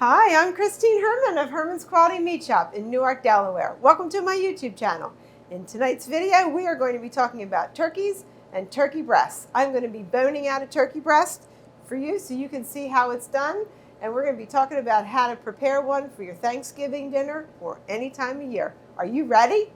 Hi, I'm Christine Herman of Herman's Quality Meat Shop in Newark, Delaware. Welcome to my YouTube channel. In tonight's video, we are going to be talking about turkeys and turkey breasts. I'm going to be boning out a turkey breast for you so you can see how it's done. And we're going to be talking about how to prepare one for your Thanksgiving dinner or any time of year. Are you ready?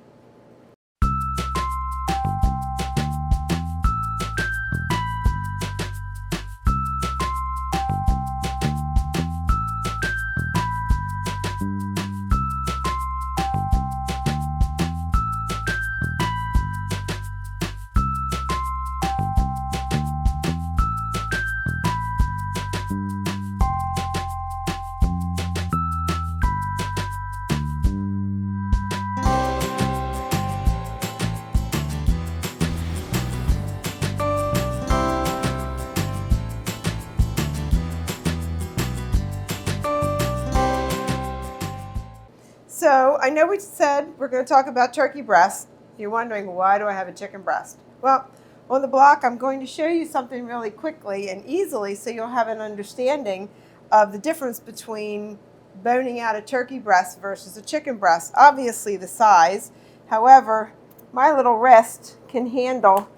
So I know we said we're going to talk about turkey breasts. You're wondering, why do I have a chicken breast? Well, on the block, I'm going to show you something really quickly and easily so you'll have an understanding of the difference between boning out a turkey breast versus a chicken breast. Obviously the size. However, my little wrist can handle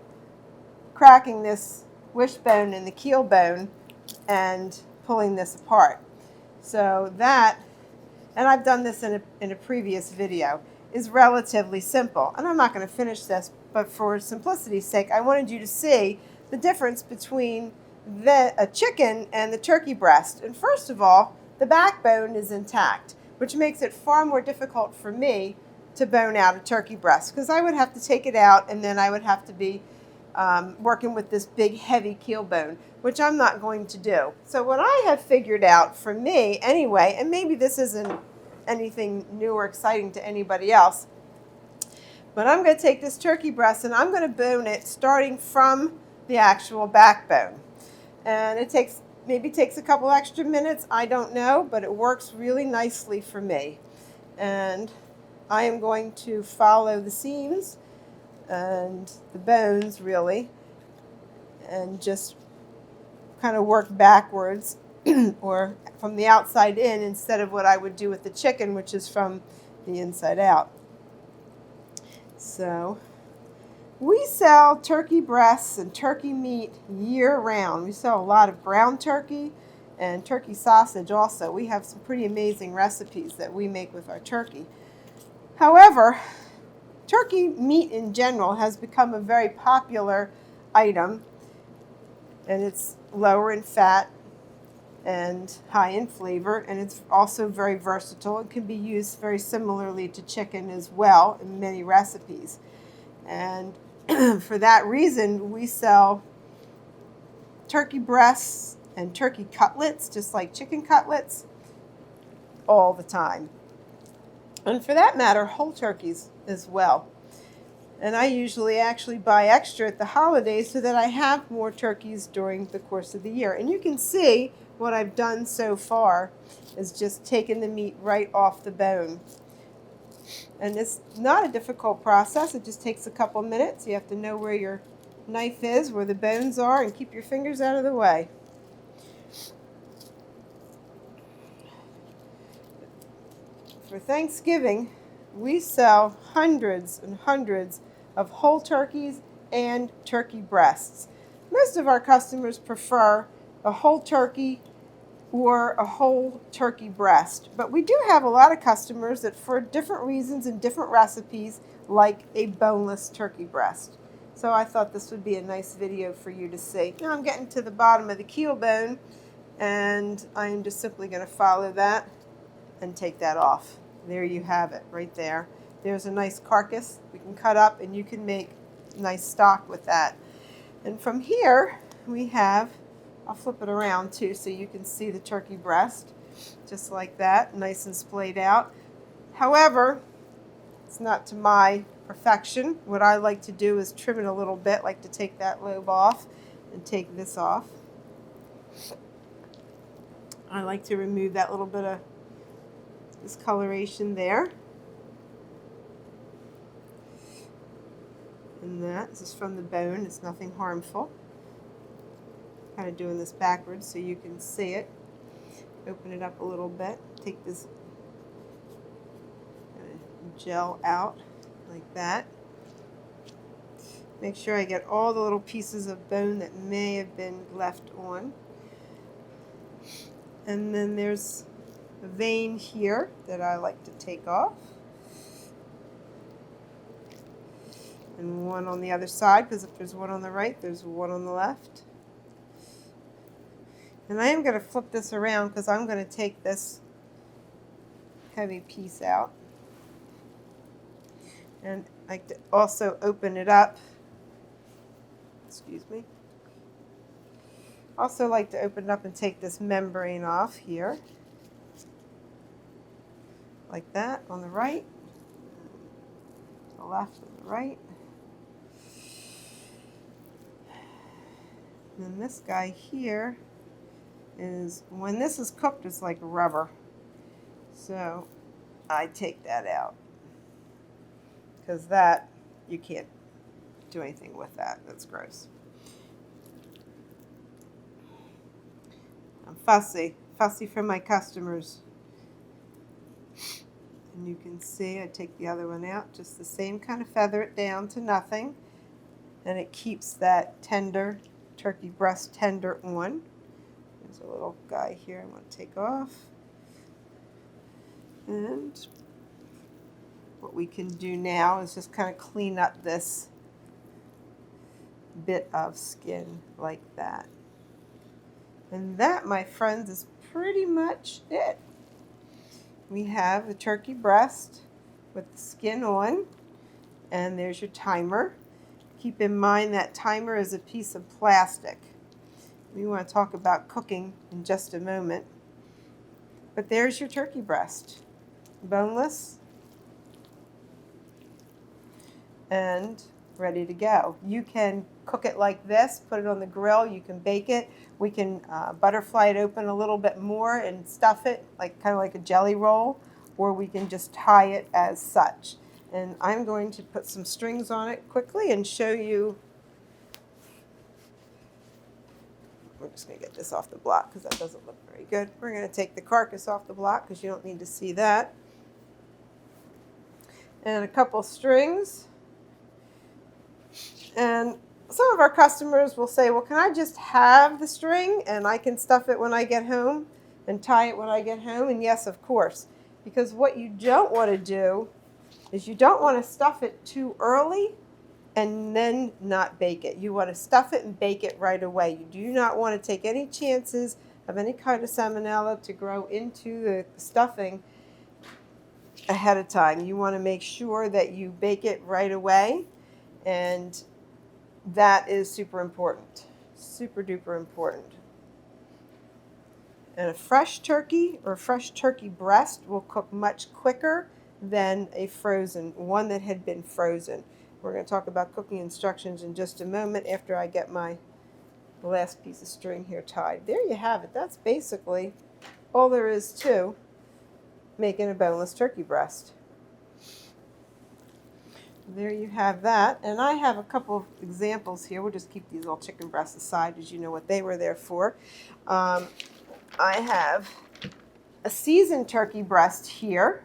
cracking this wishbone and the keel bone and pulling this apart. So that, and I've done this in a previous video, is relatively simple. And I'm not going to finish this, but for simplicity's sake, I wanted you to see the difference between a chicken and the turkey breast. And first of all, the backbone is intact, which makes it far more difficult for me to bone out a turkey breast, because I would have to take it out and then I would have to be working with this big heavy keel bone, which I'm not going to do. So what I have figured out for me anyway, and maybe this isn't anything new or exciting to anybody else, but I'm going to take this turkey breast and I'm going to bone it starting from the actual backbone. And it maybe takes a couple extra minutes, I don't know, but it works really nicely for me. And I am going to follow the seams and the bones really, and just kind of work backwards or from the outside in instead of what I would do with the chicken, which is from the inside out. So we sell turkey breasts and turkey meat year round. We sell a lot of ground turkey and turkey sausage also. We have some pretty amazing recipes that we make with our turkey. However, turkey meat in general has become a very popular item, and it's lower in fat and high in flavor, and it's also very versatile. It can be used very similarly to chicken as well in many recipes. And for that reason, we sell turkey breasts and turkey cutlets, just like chicken cutlets, all the time. And for that matter, whole turkeys as well. And I usually actually buy extra at the holidays so that I have more turkeys during the course of the year. And you can see what I've done so far is just taken the meat right off the bone. And it's not a difficult process. It just takes a couple minutes. You have to know where your knife is, where the bones are, and keep your fingers out of the way. For Thanksgiving, we sell hundreds and hundreds of whole turkeys and turkey breasts. Most of our customers prefer a whole turkey or a whole turkey breast, but we do have a lot of customers that for different reasons and different recipes like a boneless turkey breast. So I thought this would be a nice video for you to see. Now I'm getting to the bottom of the keel bone, and I'm just simply going to follow that and take that off. There you have it right there. There's a nice carcass we can cut up, and you can make nice stock with that. And from here we have, I'll flip it around too so you can see the turkey breast, just like that, nice and splayed out. However, it's not to my perfection. What I like to do is trim it a little bit, like to take that lobe off and take this off. I like to remove that little bit of discoloration there. And this is from the bone. It's nothing harmful. Kind of doing this backwards so you can see it. open it up a little bit. Take this gel out like that. Make sure I get all the little pieces of bone that may have been left on. And then there's a vein here that I like to take off. And one on the other side, because if there's one on the right, there's one on the left. And I am going to flip this around because I'm going to take this heavy piece out. And I like to also open it up. Excuse me. Also like to open it up and take this membrane off here. Like that on the right. The left and the right. And then this guy here is, when this is cooked, it's like rubber. So I take that out. Because that, you can't do anything with that. That's gross. I'm fussy for my customers. And you can see I take the other one out, just the same kind of, feather it down to nothing. And it keeps that tender, turkey breast tender on. There's a little guy here I want to take off. And what we can do now is just kind of clean up this bit of skin like that. And that, my friends, is pretty much it. We have the turkey breast with the skin on, and there's your timer. Keep in mind that timer is a piece of plastic. We want to talk about cooking in just a moment. But there's your turkey breast, boneless and ready to go. You can cook it like this, put it on the grill, you can bake it. We can butterfly it open a little bit more and stuff it like kind of like a jelly roll, or we can just tie it as such. And I'm going to put some strings on it quickly and show you. We're just going to get this off the block because that doesn't look very good. We're going to take the carcass off the block because you don't need to see that. And a couple strings. And some of our customers will say, well, can I just have the string and I can stuff it when I get home and tie it when I get home? And yes, of course. Because what you don't want to do is you don't want to stuff it too early and then not bake it. You want to stuff it and bake it right away. You do not want to take any chances of any kind of salmonella to grow into the stuffing ahead of time. You want to make sure that you bake it right away, and that is super important, super duper important. And a fresh turkey or fresh turkey breast will cook much quicker than a frozen, one that had been frozen. We're going to talk about cooking instructions in just a moment after I get my last piece of string here tied. There you have it. That's basically all there is to making a boneless turkey breast. There you have that. And I have a couple of examples here. We'll just keep these little chicken breasts aside, as you know what they were there for. I have a seasoned turkey breast here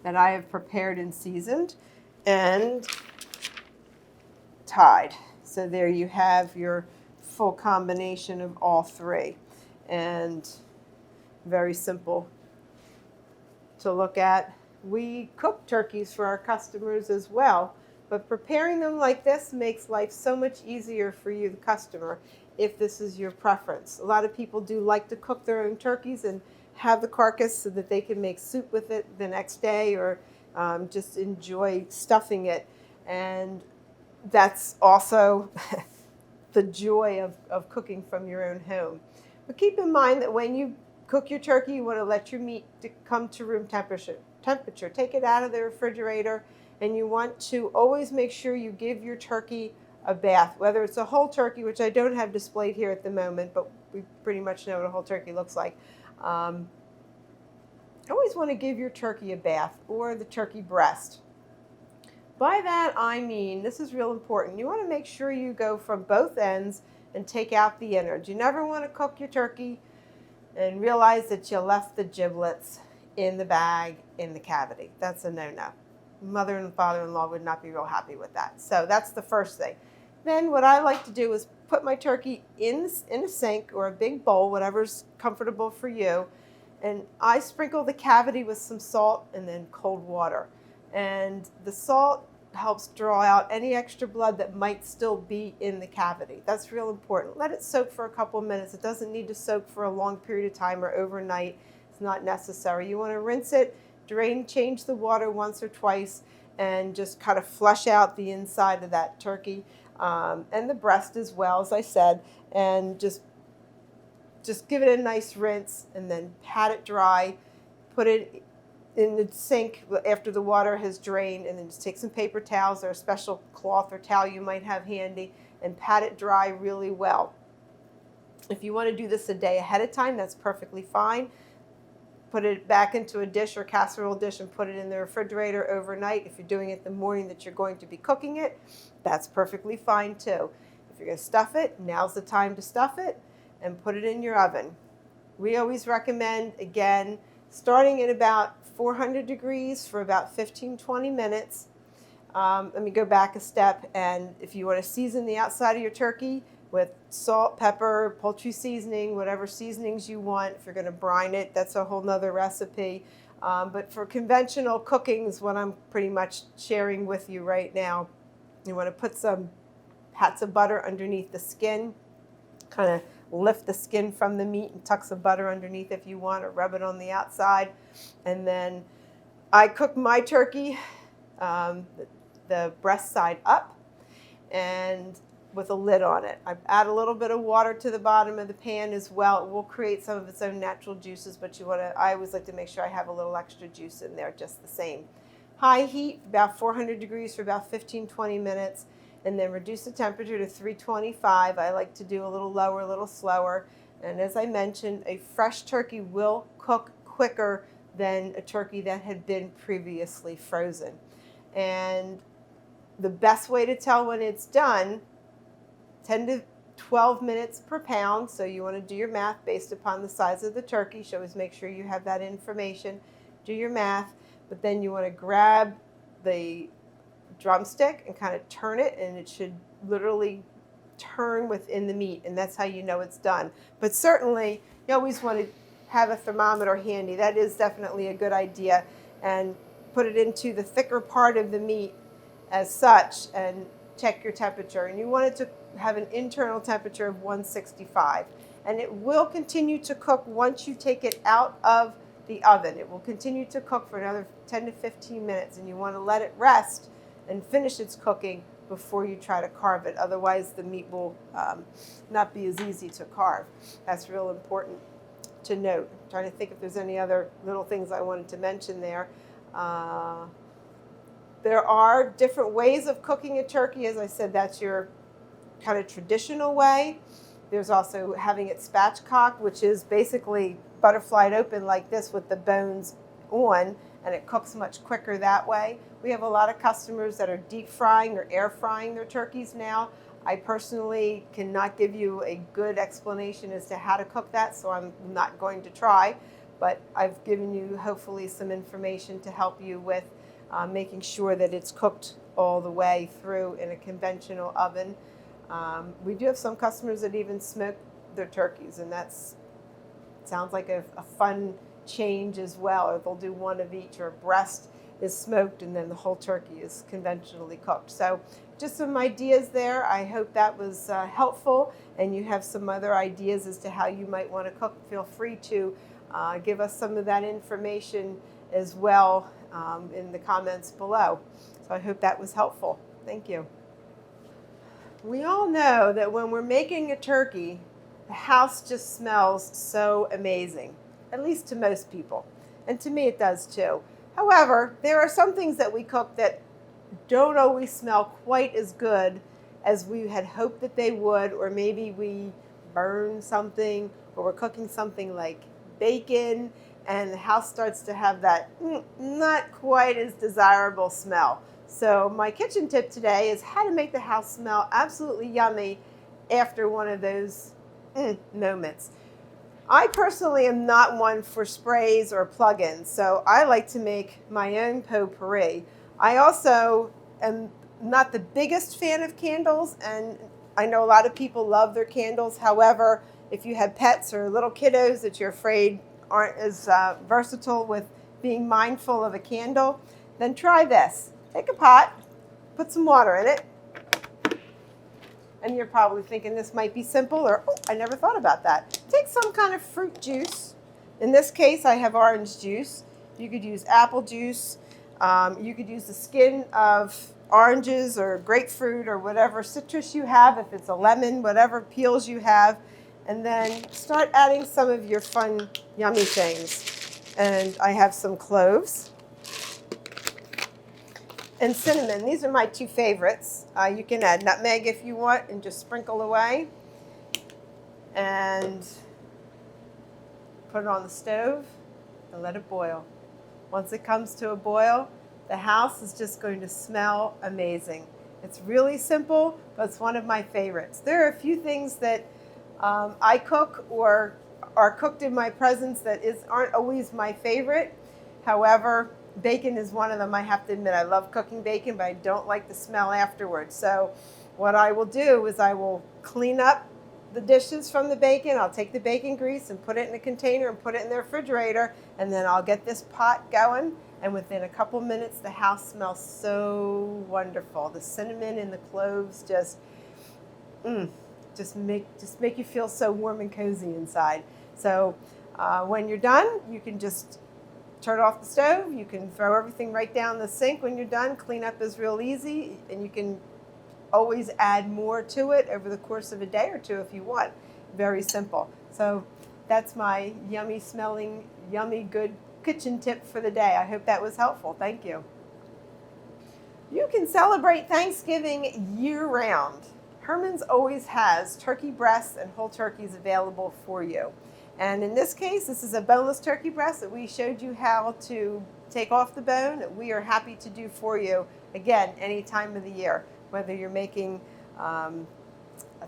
that I have prepared and seasoned and tied. So there you have your full combination of all three. And very simple to look at. We cook turkeys for our customers as well, but preparing them like this makes life so much easier for you, the customer, if this is your preference. A lot of people do like to cook their own turkeys and have the carcass so that they can make soup with it the next day, or just enjoy stuffing it. And that's also the joy of cooking from your own home. But keep in mind that when you cook your turkey, you want to let your meat come to room temperature. Take it out of the refrigerator, and you want to always make sure you give your turkey a bath, whether it's a whole turkey, which I don't have displayed here at the moment, but we pretty much know what a whole turkey looks like. Always want to give your turkey a bath, or the turkey breast. By that I mean, this is real important, you want to make sure you go from both ends and take out the innards. You never want to cook your turkey and realize that you left the giblets in the bag in the cavity. That's a no-no. Mother and father-in-law would not be real happy with that. So that's the first thing. Then what I like to do is put my turkey in a sink or a big bowl, whatever's comfortable for you, and I sprinkle the cavity with some salt and then cold water. And the salt helps draw out any extra blood that might still be in the cavity. That's real important. Let it soak for a couple of minutes. It doesn't need to soak for a long period of time or overnight. It's not necessary. You want to rinse it, drain, change the water once or twice, and just kind of flush out the inside of that turkey and the breast as well, as I said, and just give it a nice rinse and then pat it dry. Put it in the sink after the water has drained, and then just take some paper towels or a special cloth or towel you might have handy and pat it dry really well. If you want to do this a day ahead of time, that's perfectly fine. Put it back into a dish or casserole dish and put it in the refrigerator overnight. If you're doing it the morning that you're going to be cooking it, that's perfectly fine too. If you're going to stuff it, now's the time to stuff it and put it in your oven. We always recommend, again, starting at about 400 degrees for about 15-20 minutes. Let me go back a step, and if you want to season the outside of your turkey with salt, pepper, poultry seasoning, whatever seasonings you want. If you're going to brine it, that's a whole nother recipe. But for conventional cooking is what I'm pretty much sharing with you right now. You want to put some pats of butter underneath the skin, kind of lift the skin from the meat and tuck some butter underneath if you want, or rub it on the outside. And then I cook my turkey, the breast side up, and with a lid on it. I add a little bit of water to the bottom of the pan as well. It will create some of its own natural juices, but I always like to make sure I have a little extra juice in there just the same. High heat, about 400 degrees for about 15-20 minutes, and then reduce the temperature to 325. I like to do a little lower, a little slower. And as I mentioned, a fresh turkey will cook quicker than a turkey that had been previously frozen. And the best way to tell when it's done, 10 to 12 minutes per pound. So you want to do your math based upon the size of the turkey. So always make sure you have that information. Do your math. But then you want to grab the drumstick and kind of turn it, and it should literally turn within the meat, and that's how you know it's done. But certainly you always want to have a thermometer handy. That is definitely a good idea, and put it into the thicker part of the meat as such and check your temperature. And you want it to have an internal temperature of 165, and it will continue to cook once you take it out of the oven. It will continue to cook for another 10 to 15 minutes, and you want to let it rest and finish its cooking before you try to carve it. Otherwise, the meat will not be as easy to carve. That's real important to note. I'm trying to think if there's any other little things I wanted to mention there. There are different ways of cooking a turkey. As I said, that's your kind of traditional way. There's also having it spatchcocked, which is basically butterflied open like this with the bones on, and it cooks much quicker that way. We have a lot of customers that are deep frying or air frying their turkeys now. I personally cannot give you a good explanation as to how to cook that, so I'm not going to try, but I've given you hopefully some information to help you with making sure that it's cooked all the way through in a conventional oven. We do have some customers that even smoke their turkeys, and that's sounds like a fun change as well. Or they'll do one of each, or breast is smoked and then the whole turkey is conventionally cooked. So just some ideas there. I hope that was helpful, and you have some other ideas as to how you might want to cook. Feel free to give us some of that information as well in the comments below. So I hope that was helpful. Thank you. We all know that when we're making a turkey, the house just smells so amazing, at least to most people. And to me it does too. However, there are some things that we cook that don't always smell quite as good as we had hoped that they would, or maybe we burn something, or we're cooking something like bacon and the house starts to have that not quite as desirable smell. So my kitchen tip today is how to make the house smell absolutely yummy after one of those moments. I personally am not one for sprays or plug-ins, so I like to make my own potpourri. I also am not the biggest fan of candles, and I know a lot of people love their candles. However, if you have pets or little kiddos that you're afraid aren't as versatile with being mindful of a candle, then try this. Take a pot, put some water in it, and you're probably thinking this might be simple, or, oh, I never thought about that. Take some kind of fruit juice. In this case, I have orange juice. You could use apple juice. You could use the skin of oranges or grapefruit or whatever citrus you have, if it's a lemon, whatever peels you have. And then start adding some of your fun, yummy things. And I have some cloves and cinnamon. These are my two favorites. You can add nutmeg if you want and just sprinkle away. And put it on the stove and let it boil. Once it comes to a boil, the house is just going to smell amazing. It's really simple, but it's one of my favorites. There are a few things that I cook or are cooked in my presence that aren't always my favorite. However, bacon is one of them. I have to admit, I love cooking bacon, but I don't like the smell afterwards. So what I will do is I will clean up the dishes from the bacon. I'll take the bacon grease and put it in a container and put it in the refrigerator, and then I'll get this pot going, and within a couple minutes the house smells so wonderful. The cinnamon and the cloves just make you feel so warm and cozy inside. So when you're done, you can just turn off the stove. You can throw everything right down the sink when you're done. Cleanup is real easy, and you can always add more to it over the course of a day or two if you want. Very simple. So that's my yummy smelling, yummy good kitchen tip for the day. I hope that was helpful. Thank you. You can celebrate Thanksgiving year-round. Herman's always has turkey breasts and whole turkeys available for you. And in this case, this is a boneless turkey breast that we showed you how to take off the bone, that we are happy to do for you, again, any time of the year, whether you're making a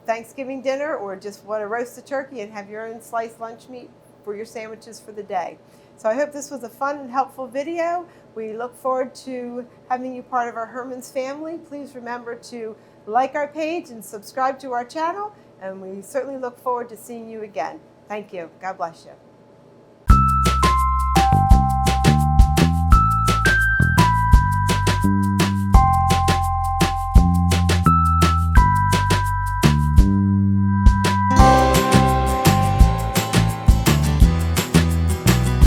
Thanksgiving dinner or just want to roast a turkey and have your own sliced lunch meat for your sandwiches for the day. So I hope this was a fun and helpful video. We look forward to having you part of our Herman's family. Please remember to like our page and subscribe to our channel, and we certainly look forward to seeing you again. Thank you. God bless you.